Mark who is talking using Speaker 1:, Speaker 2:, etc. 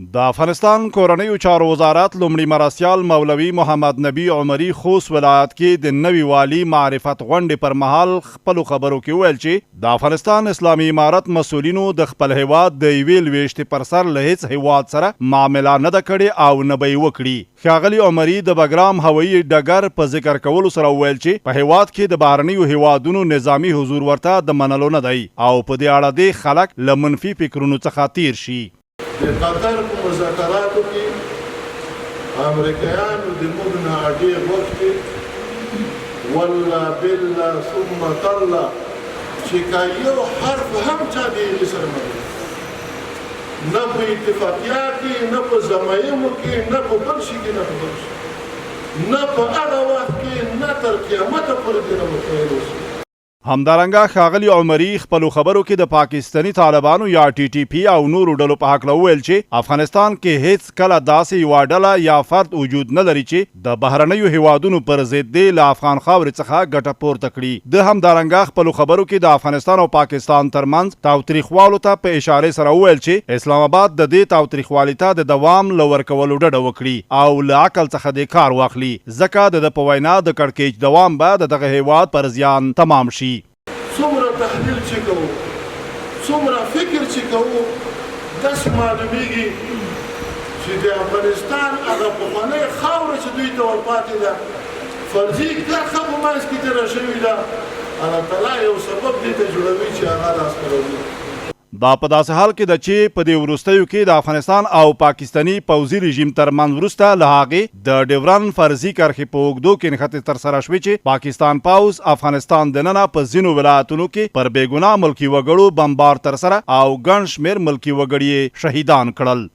Speaker 1: د افغانستان کورنیو چارو وزارت لومړي مرستیال مولوي محمد نبی عمري خوست ولایت کې د نوي والي معرفت غونډې پر مهال خپلو خبرو کې ویل چې د افغانستان اسلامي امارت مسؤلینو د خپل هیواد د یوې لویشتې پر سر له هیڅ هیواد سره معامله نه ده کړې او نه به یې وکړي. ښاغلي عمري د بګرام هوایي ډګر په ذکر کولو سره وویل چې په هیواد کې د بهرنیو هیوادونو نظامي حضور ورته د منلو نه دی او په دې اړه دې خلک له منفي فکرونو څخه تیر شي.
Speaker 2: د قطر په مذاکراتو کې امریکایانو د موږ نه ډېر غوښتي والله بالله ثم تالله چې که یو حرف هم چا د هغې سره مه کوي، نه په اتفاقیه کې، نه په ضمایمو کې، نه په بل شي کې، نه په بل شي، نه په هغه وخت کې، نه تر قیامته پورې دې نه متغیر اوسي.
Speaker 1: همدارنګه ښاغلي عمري خپلو خبرو کې د پاکستاني طالبانو یا ټي ټي پي او نورو ډلو په هکله وویل چې افغانستان کې هیڅ کله داسې یوه ډله یا فرد وجود نه لري چې د بهرنیو هیوادونو پر ضد دې له افغان خاورې څخه ګټه پورته کړي. د همدارنګه خپلو خبرو کې د افغانستان او پاکستان ترمنځ تاوتریخوالو ته په اشارې سره وویل چې اسلام آباد د دې تاوتریخوالي ته د دوام له ورکولو ډډه وکړي او له عقل څخه دې کار واخلي، ځکه د ده په وینا د کړکېچ دوام به د دغه هیواد پر زیان تمام شي.
Speaker 2: څومره تحلیل چې کوو، څومره فکر چې کوو، داسې معلومیږي چې د افغانستان هغه پخوانۍ خاوره چې دوی ته ورپاتې ده، فرضي کرښه په منځ کې تېره شوې ده، الله تعالی یو سبب دې ته جوړوي چې هغه لاسته راوړي.
Speaker 1: دا په داسې حال کې ده چې په دې وروستیو کې د افغانستان او پاکستاني پوځي رژیم ترمنځ وروسته له هغې د ډیورن فرضي کرښې په اوږدو کې نښتې ترسره شوې چې پاکستان پوځ افغانستان دننه په ځینو ولایتونو کې پر بې ګناه ملکي وګړو بمبار ترسره او ګڼ شمېر ملکي وګړي یې شهیدان کړل.